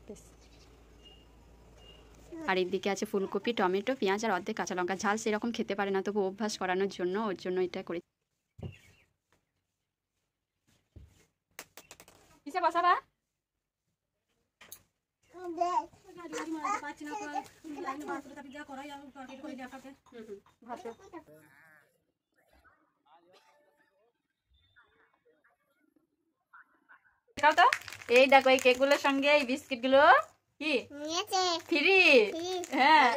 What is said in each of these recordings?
বেশ। আর এদিকে আছে ফুলকপি, টমেটো, পেঁয়াজ আর অর্ধেক কাঁচা লঙ্কা। ঝাল সেরকম খেতে পারে না, তবু অভ্যাস করানোর জন্য ওর জন্য এটা করি। কিসে বসাবা? তো এই দেখো এই কেকগুলোর সঙ্গে এই বিস্কিটগুলো কি ফ্রি। হ্যাঁ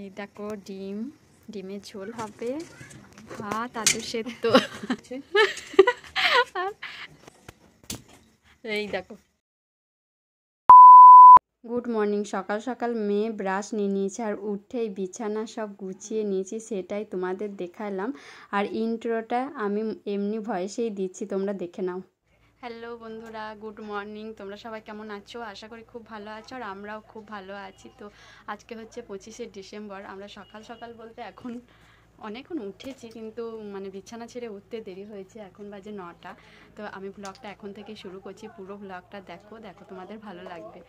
এই দেখো ডিমের ঝোল হবে, ভাত আলু সেদ্ধ। এই দেখো গুড মর্নিং। সকাল সকাল মেয়ে ব্রাশ নিয়ে নিয়েছে আর উঠেই বিছানা সব গুছিয়ে নিয়েছি, সেটাই তোমাদের দেখালাম। আর ইন্ট্রোটা আমি এমনি ভয়েসেই দিচ্ছি, তোমরা দেখে নাও। হ্যালো বন্ধুরা, গুড মর্নিং। তোমরা সবাই কেমন আছো? আশা করি খুব ভালো আছো, আর আমরাও খুব ভালো আছি। তো আজকে হচ্ছে 25শে ডিসেম্বর। আমরা সকাল সকাল বলতে এখন অনেকক্ষণ উঠেছি, কিন্তু মানে বিছানা ছেড়ে উঠতে দেরি হয়েছে, এখন বাজে 9টা। তো আমি ব্লগটা এখন থেকে শুরু করছি, পুরো ব্লগটা দেখো তোমাদের ভালো লাগবে।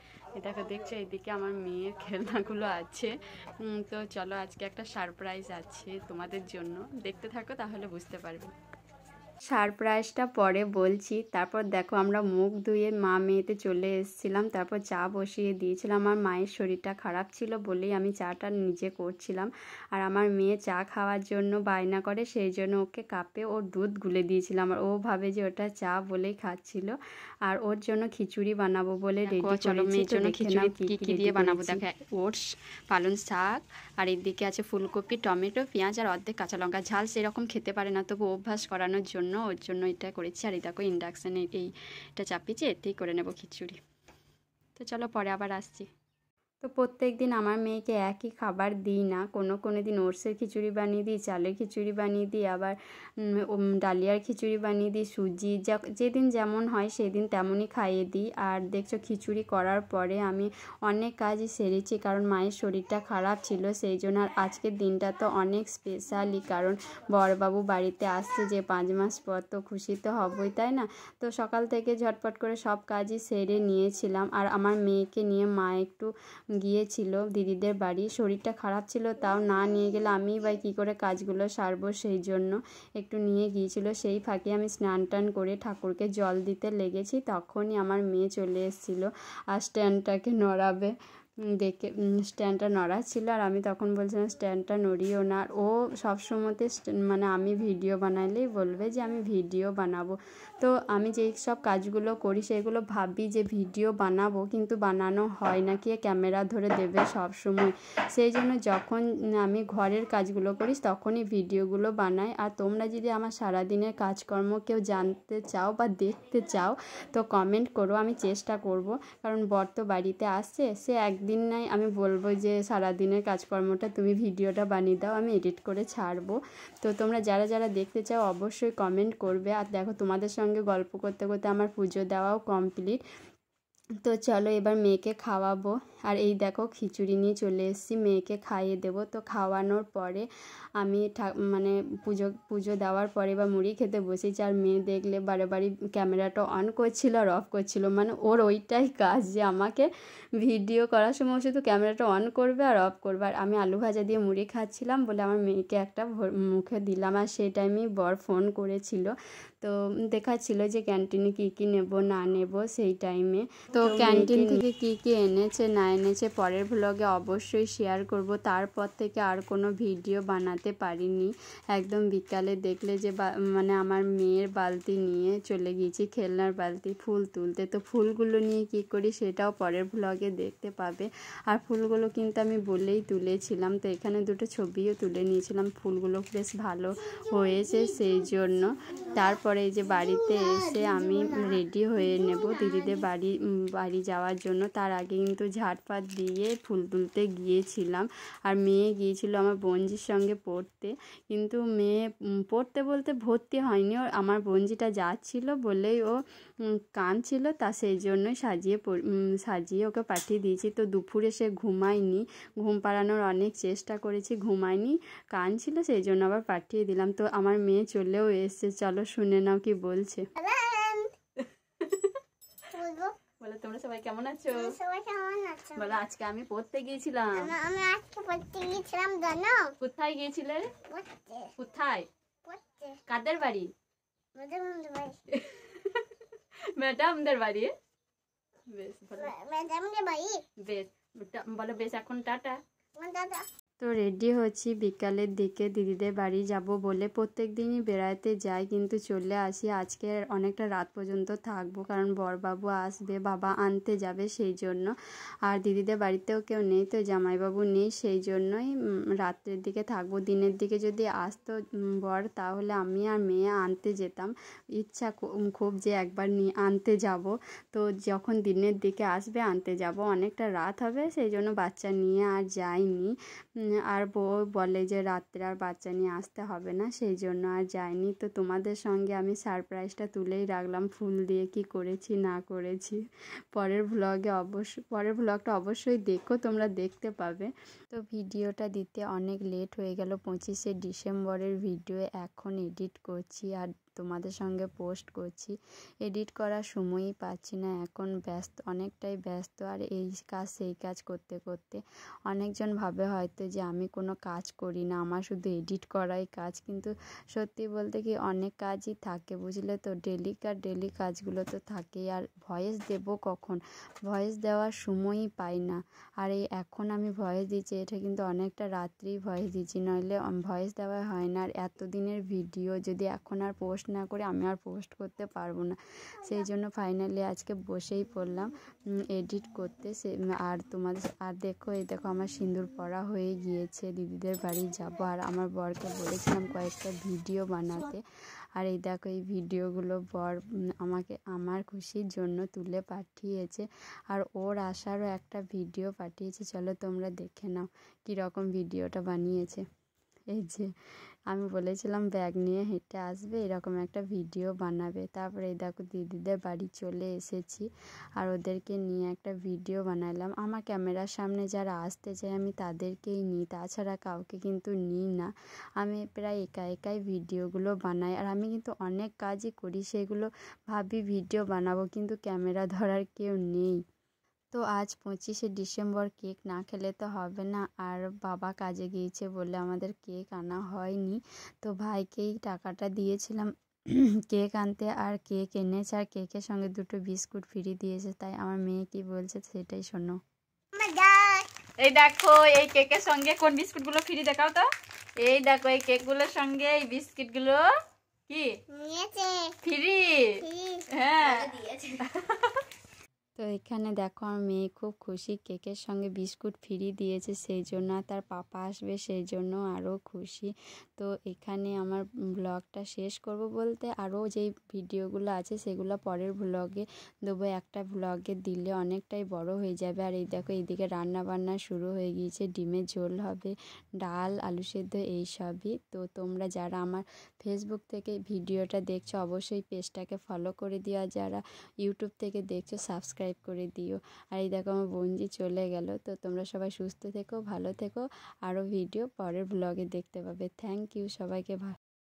দেখো দেখছো এইদিকে আমার মেয়ের খেলনাগুলো আছে। তো চলো আজকে একটা সারপ্রাইজ আছে তোমাদের জন্য, দেখতে থাকো তাহলে বুঝতে পারবে। সারপ্রাইজটা পরে বলছি। তারপর দেখো আমরা মুখ ধুয়ে মা মেয়েতে চলে এসেছিলাম, তারপর চা বসিয়ে দিয়েছিলাম। আমার মায়ের শরীরটা খারাপ ছিল বলেই আমি চাটা নিজে করছিলাম। আর আমার মেয়ে চা খাওয়ার জন্য বায়না করে, সেই জন্য ওকে কাপে ওর দুধ গুলে দিয়েছিলাম, আর ও ভাবে যে ওটা চা বলেই খাচ্ছিল। আর ওর জন্য খিচুড়ি বানাবো বলে রেডি করেছি। মেয়ের জন্য খিচুড়ি কি দিয়ে বানাবো দেখো, ওটস, পালং শাক, আর এদিকে আছে ফুলকপি, টমেটো, পেঁয়াজ আর অর্ধেক কাঁচা লঙ্কা। ঝাল সেরকম খেতে পারে না, তবু অভ্যাস করানোর জন্য ওর জন্য এটা করেছি। আর এই দেখো ইন্ডাকশানে এইটা চাপিয়েছি, এতেই করে নেব খিচুড়ি। তো চলো পরে আবার আসছি। তো প্রত্যেক দিন আমার মেয়েকে একই খাবার দিই না, কোনো দিন ওটসের খিচুড়ি বানিয়ে দিই, চালের খিচুড়ি বানিয়ে দিই, আবার ডালিয়ার খিচুড়ি বানিয়ে দিই, সুজি যেদিন যেমন হয় সেদিন তেমনই খাইয়ে দিই। আর দেখছো খিচুড়ি করার পরে আমি অনেক কাজই সেরেছি, কারণ মায়ের শরীরটা খারাপ ছিল সেই জন্য। আর আজকের দিনটা তো অনেক স্পেশালি, কারণ বড়বাবু বাড়িতে আসছে, যে 5 মাস পর, তো খুশি তো হবই, তাই না? তো সকাল থেকে ঝটপট করে সব কাজই সেরে নিয়েছিলাম। আর আমার মেয়েকে নিয়ে মা একটু গিয়েছিল দিদিদের বাড়ি, শরীরটা খারাপ ছিল, তাও না নিয়ে গেলে আমি বা কী করে কাজগুলো সারবো, সেই জন্য একটু নিয়ে গিয়েছিল। সেই ফাঁকে আমি স্নান টান করে ঠাকুরকে জল দিতে লেগেছি, তখনই আমার মেয়ে চলে এসেছিলো আর স্ট্যান্ডটাকে নড়াবে দেখে, স্ট্যান্ডটা নড়া ছিল, আর আমি তখন বলছিলাম স্ট্যান্ডটা নড়িও না। আর ও সবসময়তে মানে আমি ভিডিও বানালেই বলবে যে আমি ভিডিও বানাবো। তো আমি যেই সব কাজগুলো করি সেগুলো ভাবি যে ভিডিও বানাবো, কিন্তু বানানো হয় না, কে ক্যামেরা ধরে দেবে সব সময়। সেই জন্য যখন আমি ঘরের কাজগুলো করি তখনই ভিডিওগুলো বানাই। আর তোমরা যদি আমার সারাদিনের কাজকর্ম কেউ জানতে চাও বা দেখতে চাও তো কমেন্ট করো, আমি চেষ্টা করব। কারণ বর তো বাড়িতে আসছে, সে একদিন নাই আমি বলবো যে সারাদিনের কাজকর্মটা তুমি ভিডিওটা বানিয়ে দাও, আমি এডিট করে ছাড়বো। তো তোমরা যারা যারা দেখতে চাও অবশ্যই কমেন্ট করবে। আর দেখো তোমাদের সঙ্গে গল্প করতে করতে আমার পুজো দেওয়াও কমপ্লিট। তো চলো এবার মেয়েকে খাওয়াবো। আর এই দেখো খিচুড়ি নিয়ে চলে এসেছি, মেয়েকে খাইয়ে দেবো। তো খাওয়ানোর পরে আমি মানে পুজো দেওয়ার পরে বা মুড়ি খেতে বসেছি। আর মেয়ে দেখলে বারে ক্যামেরাটা অন করছিল আর অফ করছিল, মানে ওর ওইটাই কাজ যে আমাকে ভিডিও করার সময় শুধু ক্যামেরাটা অন করবে আর অফ করবে। আর আমি আলু ভাজা দিয়ে মুড়ি খাচ্ছিলাম বলে আমার মেয়েকে একটা মুখে দিলাম। আর সেই টাইমেই বর ফোন করেছিল, তো দেখাচ্ছিল যে ক্যান্টিনে কী নেব না নেব সেই টাইমে। তো ক্যান্টিন থেকে কী এনেছে না এনেছে পরের ভ্লগে অবশ্যই শেয়ার করব। তারপর থেকে আর কোনো ভিডিও বানাতে পারিনি। একদম বিকালে দেখলে যে মানে আমার মেয়ের বালতি নিয়ে চলে গিয়েছি, খেলনার বালতি, ফুল তুলতে। তো ফুলগুলো নিয়ে কী করি সেটাও পরের ভ্লগে দেখতে পাবে। আর ফুলগুলো কিন্তু আমি বলেই তুলেছিলাম, তো এখানে দুটো ছবিও তুলে নিয়েছিলাম, ফুলগুলো বেশ ভালো হয়েছে সেই জন্য। তারপরে এই যে বাড়িতে এসে আমি রেডি হয়ে নেব দিদিদের বাড়ি যাওয়ার জন্য। তার আগে কিন্তু ঝাড়পাত দিয়ে ফুল তুলতে গিয়েছিলাম। আর মেয়ে গিয়েছিল আমার বোনজির সঙ্গে পড়তে, কিন্তু মেয়ে পড়তে বলতে ভর্তি হয়নি, ওর আমার বোনজিটা যাচ্ছিল বলেই ও কাঁদছিল, তা সেই জন্যই সাজিয়ে ওকে পাঠিয়ে দিয়েছি। তো দুপুরে সে ঘুমায়নি, ঘুম পাড়ানোর অনেক চেষ্টা করেছি, ঘুমায়নি, কাঁদছিল, সেই জন্য আবার পাঠিয়ে দিলাম। তো আমার মেয়ে চলেও এসছে, চলো শুনে নাও কি বলছে। বলো তোমরা সবাই কেমন আছো? সবাই কেমন আছো? বলো আজকে আমি পড়তে গিয়েছিলাম। আমি আজকে পড়তে গিয়েছিলাম জানো? কোথায় গিয়েছিলে? পড়তে। কোথায়? পড়তে। কাদের বাড়ি? ম্যাডামদের বাড়ি। ম্যাডামদের বাড়ি। বেশ ভালো। ম্যাডামদের বাড়ি। বেশ বলো বেশ এখন টাটা। দাদা। তো রেডি হচ্ছি, বিকালের দিকে দিদিদের বাড়ি যাব বলে। প্রত্যেক দিনই বেড়াতে যাই, কিন্তু চলে আসি। আজকে অনেকটা রাত পর্যন্ত থাকবো, কারণ বরবাবু আসবে, বাবা আনতে যাবে সেই জন্য। আর দিদিদের বাড়িতেও কেউ নেই, তো জামাইবাবু নেই, সেই জন্যই রাত্রের দিকে থাকবো। দিনের দিকে যদি আসতো বর, তাহলে আমি আর মেয়ে আনতে যেতাম। ইচ্ছা খুব যে একবার নিয়ে আনতে যাব। তো যখন দিনের দিকে আসবে আনতে যাব, অনেকটা রাত হবে, সেই জন্য বাচ্চা নিয়ে আর যাইনি। আর বউ বলে যে রাত্রে আর বাচ্চা নিয়ে আসতে হবে না, সেই জন্য আর যাইনি। তো তোমাদের সঙ্গে আমি সারপ্রাইজটা তুলেই রাখলাম, ফুল দিয়ে কি করেছি না করেছি। পরের ব্লগটা অবশ্যই দেখো, তোমরা দেখতে পাবে। তো ভিডিওটা দিতে অনেক লেট হয়ে গেল। 25শে ডিসেম্বরের ভিডিও এখন এডিট করছি আর তোমাদের সঙ্গে পোস্ট করছি। এডিট করার সময়ই পাচ্ছি না, এখন অনেকটাই ব্যস্ত। আর এই কাজ সেই কাজ করতে করতে অনেকজন ভাবে হয়তো যে আমি কোনো কাজ করি না, আমার শুধু এডিট করাই কাজ। কিন্তু সত্যি বলতে কি অনেক কাজই থাকে, বুঝলে তো। ডেলি কাজগুলো তো থাকেই। আর ভয়েস দেব কখন, ভয়েস দেওয়ার সময়ই পাই না। আর এই এখন আমি ভয়েস দিচ্ছি, এটা কিন্তু অনেকটা রাত্রেই ভয়েস দিচ্ছি, নইলে ভয়েস দেওয়া হয় না। আর এতদিনের ভিডিও যদি এখন আর পোস্ট না করে, আমি আর পোস্ট করতে পারবো না। সেই জন্য ফাইনালি আজকে বসেই পড়লাম এডিট করতে। আর দেখো এই দেখো আমার সিঁদুর পরা হয়ে গিয়েছে, দিদিদের বাড়ি যাব। আর আমার বরকে বলেছিলাম কয়েকটা ভিডিও বানাতে। আর এই দেখো এই ভিডিওগুলো বর আমাকে আমার খুশির জন্য তুলে পাঠিয়েছে। আর ওর আসারও একটা ভিডিও পাঠিয়েছে, চলো তোমরা দেখে নাও কীরকম ভিডিওটা বানিয়েছে। এই যে আমি বলেছিলাম ব্যাগ নিয়ে হেঁটে আসবে, এরকম একটা ভিডিও বানাবে। তারপরে এই দেখো দিদিদের বাড়ি চলে এসেছি, আর ওদেরকে নিয়ে একটা ভিডিও বানালাম। আমার ক্যামেরার সামনে যারা আসতে চায় আমি তাদেরকেই নিই, তাছাড়া কাউকে কিন্তু নিই না। আমি প্রায় একাই ভিডিওগুলো বানাই। আর আমি কিন্তু অনেক কাজই করি, সেগুলো ভাবি ভিডিও বানাবো, কিন্তু ক্যামেরা ধরার কেউ নেই। তো আজ 25শে ডিসেম্বর, কেক না খেলে তো হবে না। আর বাবা কাজে গিয়েছে বলে আমাদের কেক আনা হয়নি। তো ভাইকেই টাকাটা দিয়েছিলাম কেক আনতে, আর কেক এনেছে। আর কেকের সঙ্গে 2টো বিস্কুট ফ্রি দিয়েছে। তাই আমার মেয়ে কি বলছে সেটাই শোনো। এই দেখো এই কেকের সঙ্গে কোন বিস্কুটগুলো ফ্রি দেখাও তো। এই দেখো এই কেকগুলোর সঙ্গে এই বিস্কিটগুলো কি ফ্রি। হ্যাঁ তো এখানে দেখো আমার মেয়ে খুব খুশি, কেকের সঙ্গে বিস্কুট ফ্রি দিয়েছে সেই জন্য। আর তার পাপা আসবে সেই জন্য আরও খুশি। তো এখানে আমার ব্লগটা শেষ করব বলতে, আরও যেই ভিডিওগুলো আছে সেগুলো পরের ব্লগে দেবো। একটা ব্লগে দিলে অনেকটাই বড় হয়ে যাবে। আর এই দেখো এইদিকে রান্না বান্না শুরু হয়ে গিয়েছে, ডিমের ঝোল হবে, ডাল, আলু সেদ্ধ, এইসবই। তো তোমরা যারা আমার ফেসবুক থেকে ভিডিওটা দেখছো অবশ্যই পেজটাকে ফলো করে দিও, আর যারা ইউটিউব থেকে দেখছো সাবস্ক্রাইব করে দিও। আর এই দেখো আমার বোনজি চলে গেল। তো তোমরা সবাই সুস্থ থেকো, ভালো থেকো। আরও ভিডিও পরের ব্লগে দেখতে পাবে। থ্যাংক ইউ সবাইকে।